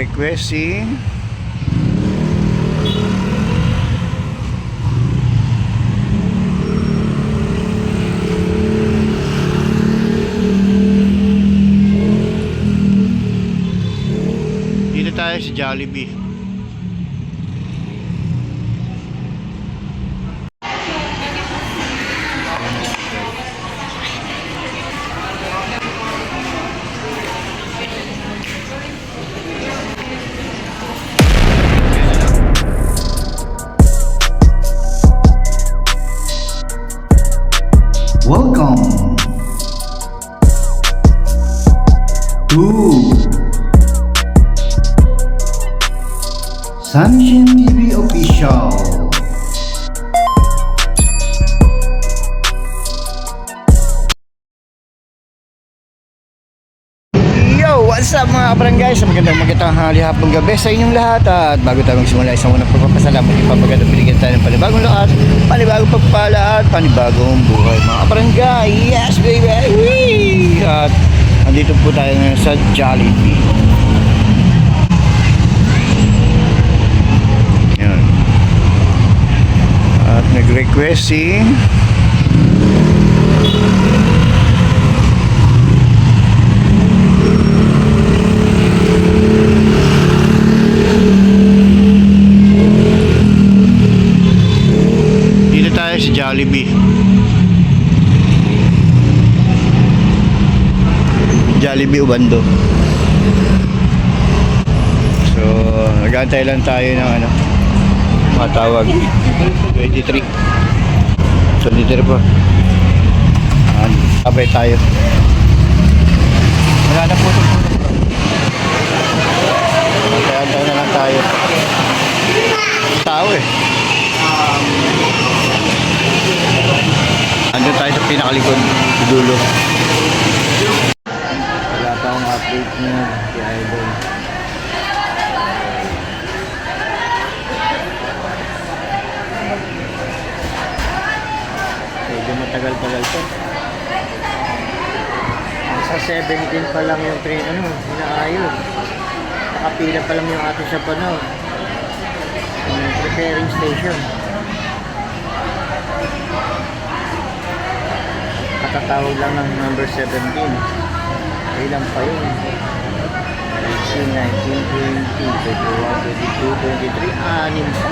nag-request si dito tayo sa Jollibee. Welcome to Sunshine TV Official. Yo! What's up mga kabarangay? Sa magandang hali hapong gabi sa inyong lahat. At bago tayo magsimula, isang unang pagpapasalamat, ipapaganda binigyan tayo ng panibagong lakas, panibagong pagpala at panibagong buhay mga kabarangay. Yes baby! Whee! At nandito po tayo ngayon sa Jollibee. Yan. At nag-request si Jollibee. Jollibee Ubando. So, nag-aantay lang tayo ng matawag 23. So, dito po. Abay tayo. Wala na po ito. Antay na lang tayo. Tao eh. Andun tayo sa pinakalikod, sa dulo. Wala pa akong update niya, si Idol. Medyo matagal-tagal to. Sa 17 pa lang yung train, inaayos. Nakapila pa lang yung ating sa panaw. Preparing station. Katatawag lang ng number 17. Ilan pa yun? 18, 19, 20, 21, 22, 23, anim pa.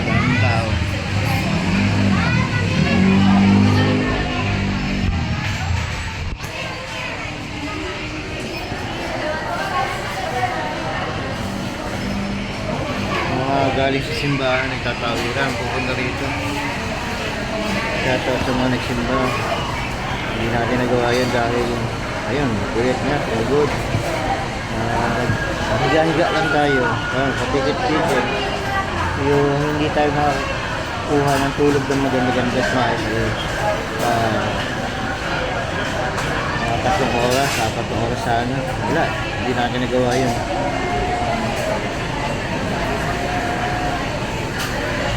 Daming tao. Galing sa simbahan, nagtatawiran, pupunta rito. Kaya sa mga nagsimba, hindi natin nagawa yun dahil ayun, kulit nga, pagod. Higa-higa lang tayo, patikit-tikit. Yung hindi tayo makakuha ng tulog ng maganda-ganda sa maayos. Tatlong oras, 4 oras sana. Wala, hindi natin nagawa yun.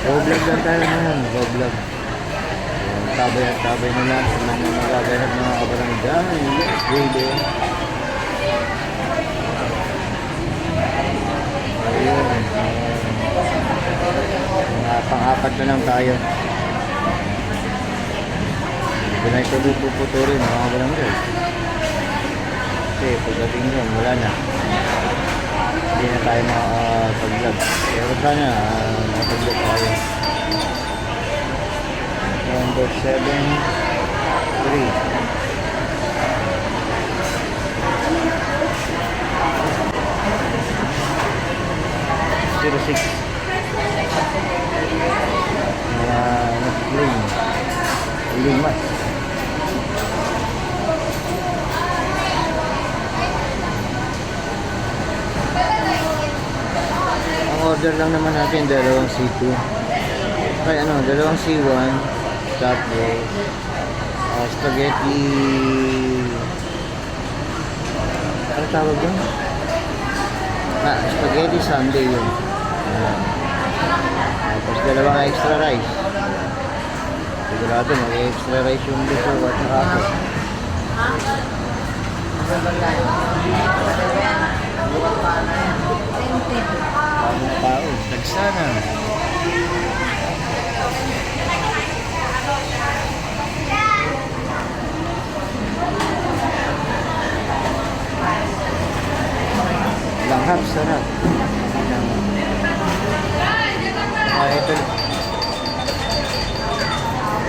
Go-vlog lang tayo ngayon, go-vlog. Tabay at tabay na lang sa mga magaganap mga kabarangay. Yes, baby. Ayun. Pang-apat na lang tayo. Hindi na ito puputurin mga kabarangay. Kasi pagdating yun, wala na. Hindi na tayo makapag-vlog. Pero sana makapag-vlog tayo. Number 7 3 06 Limas. Order lang naman natin dalawang C2. Ay dalawang C1, tapos spaghetti. Ano tawag yun? Spaghetti sundae yun. Tapos dalawang extra rice. Sigurado mag-extra rice yung gusto at saka ako. Bagong tao. Nagsana. Langhap, sarap.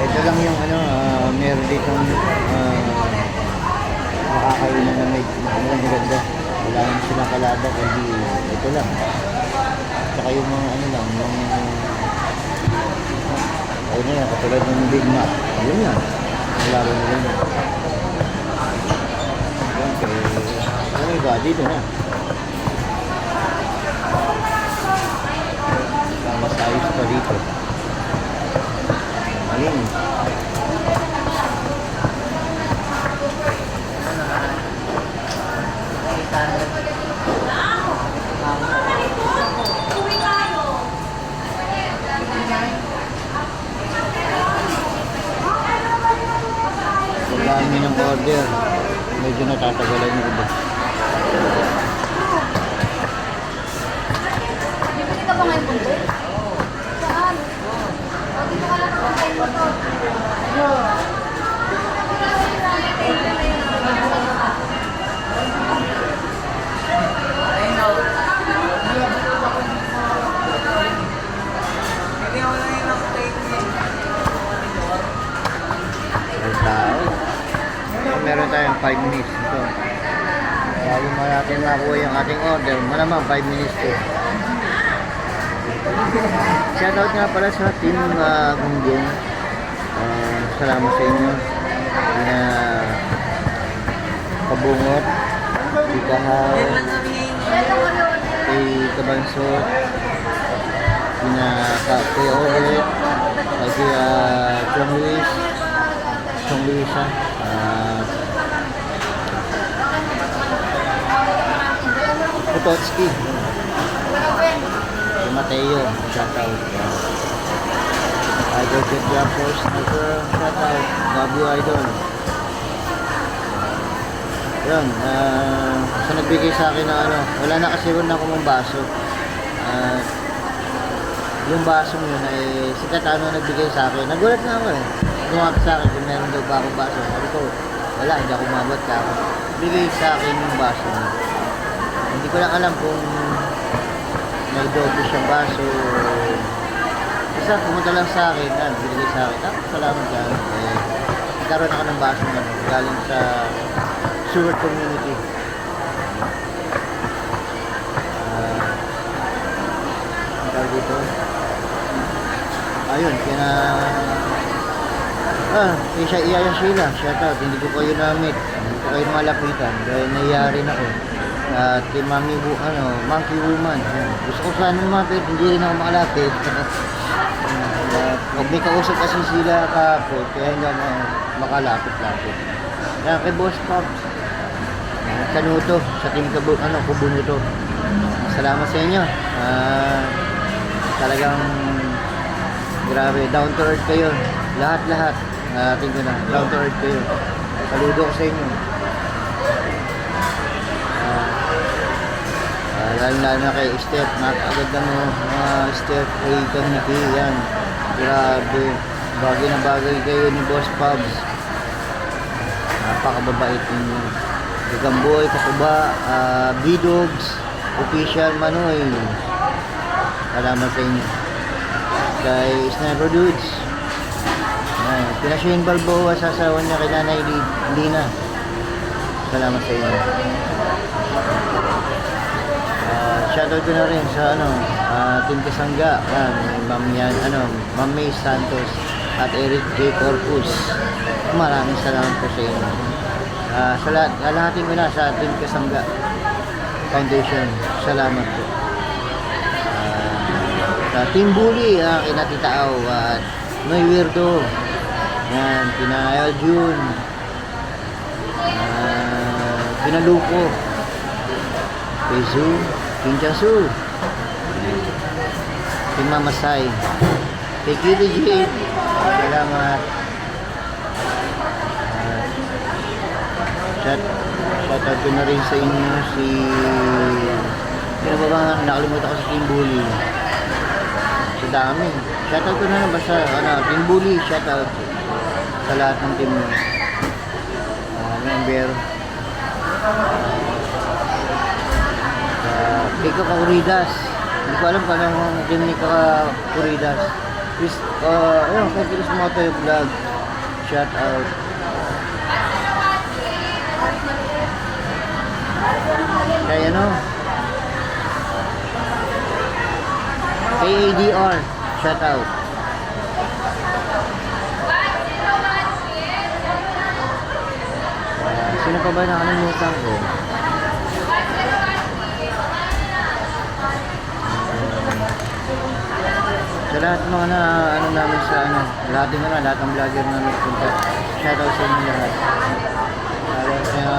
Ito lang yung ano, meron dito makakainan na may maganda. Wala naman silang kalada, kundi ito lang. Tsaka yung mga ano lang, yung ayun na yan, katulad ng Big Mac. Ayun yan. Wala ba nila yun? Ayun, kaya ano iba, dito na. Mas ayos pa dito. Ayun. Ang dami ng order. Medyo natatagalan yung iba. Bibili ka ba ngayon punto? Saan? O, dito ka lang ang kayo to. May tao. Meron tayong 5 minutes ito. Bago mo natin makuha yung ating order, malamang 5 minutes to. Shoutout nga pala sa team Gunggong. Salamat sa inyo. Na Kabungot, Ikahaw, kay Kabansot, kay Olet, kay Chong Luis, Chong Luisa, Pototski, kay Mateo, shoutout. Idol Kid Jumpers, shoutout, W Idol. Yun, sa nagbigay sa akin ng ano, wala na kasi rin ako mong baso. Yung basong yun ay si Katano nagbigay sa akin. Nagulat na ako eh. Lumapit sa akin kung meron daw ba akong baso. Sabi ko, wala, hindi ako umabot ka ako. Bigay sa akin yung baso. Hindi ko lang alam kung may doble siyang baso. Isa, pumunta lang sa akin, binigay sa akin. Salamat ka. Nagkaroon ako ng baso na galing sa Seward Community. Ang dito. Ayun, Iya Sheila, shoutout, hindi ko kayo na-meet, hindi ko kayo malapitan, dahil nahiyarin ako. At kay Monkey Woman, gusto ko sana lumapit, hindi rin ako makalapit. Pag may kausap kasi sila kahapon, kaya hindi ako makalapit-lapit. Kaya kay Boss Pops, Kanuto, sa team Kubunuto, salamat sa inyo. Talagang grabe, down to earth kayo. Lahat-lahat. Atin ko na, down to earth kayo. Saludo ko sa inyo. Lalo na kay Steph. Nakagad na mo, Steph, kay Kamiki, yan. Grabe. Bagay na bagay kayo ni Boss Pubs. Napakababait ninyo. Gamboy, Kasuba, B-Dogs, Official Manoy. Salamat sa inyo. Kay Sniper Dudes. Pinasyon Balboa sa asawa niya kay Nanay Lina. Salamat sa inyo. Shoutout ko na rin sa Team Kasangga. Ma'am May Santos at Eric J. Corpus. Maraming salamat po sa inyo. Sa lahatin ko na sa Team Kasangga Foundation. Salamat po. Sa Team Bully, kina Tita Au at Noy Weirdo. Yan, kina Jun. Pinaluko. Kay Zoo, King Jasul. Kay Mama Sai. Kay Kitty J. Salamat. Shout Shoutout ko na rin sa inyo si... Sino ba ba? Nakalimutan ko si Team Bully. Sa dami. Shoutout ko na lang basta, Team Bully, shoutout sa lahat ng team nyo. Member. Kiko Kakuridas. Hindi ko alam kung anong team ni Kakuridas. Ayun, kay Chris Moto yung vlog. Shoutout. Kaya kay ADR, shout out. Sino pa ba nakalimutan ko? Sa lahat ng mga namin sa lahat ng vlogger na nagpunta. Shout out sa inyo lahat.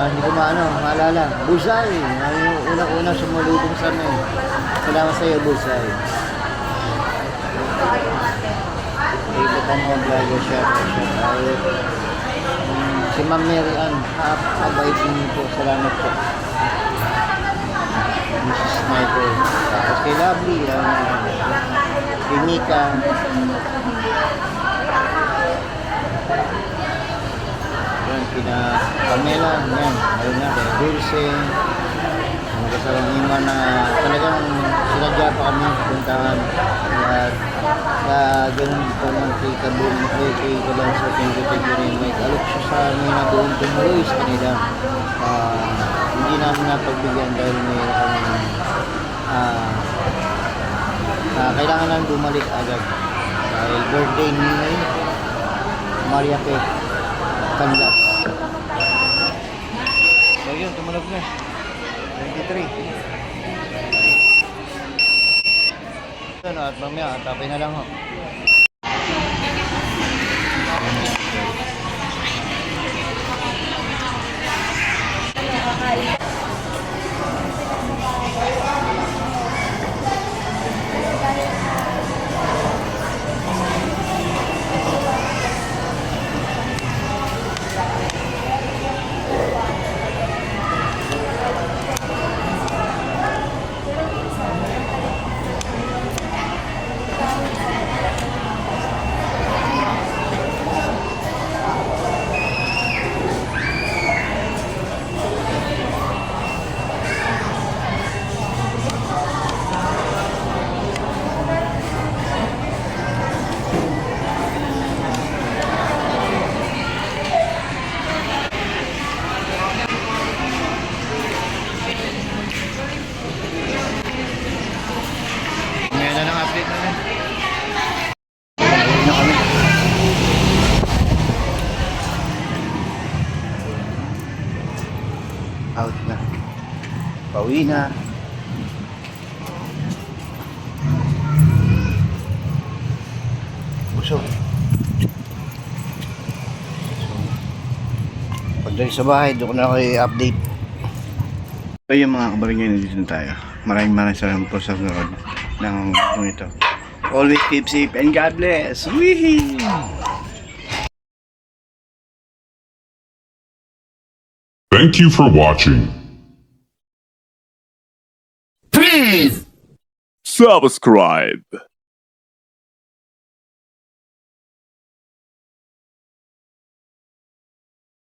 Hindi ko maalala. Busay. Yung unang-una sumulubong sa amin. Salamat sa iyo, Busay. Iba pa mga vlogger, shout out. Si Ma'am Mary Ann, abait niyo po. Salamat po. Mrs. Sniper. Tapos kay Lovely, kay Mika. Kina Pamela, yan, ayun nga, kay Dulce, ang kasawang ima na talagang sinadya pa kami puntahan. At ganun po naman kay Kabul, kay Kabanso, kay rin, may alok siya sa may nabuong tumuloy sa kanila. Hindi namin napagbigyan dahil may kailangan namin bumalik agad. Dahil birthday ni Maria Pe Canlas. So yun, tumalab na. 23. At mamaya, tapay na lang ho. Out na. Pauwi na. Busog. Pagdali sa bahay, doon ko na ako i-update. So yung mga kabarangay, nandito na tayo. Maraming salamat po sa sunod ng ito. Always keep safe and God bless. Wee! Thank you for watching. Please subscribe.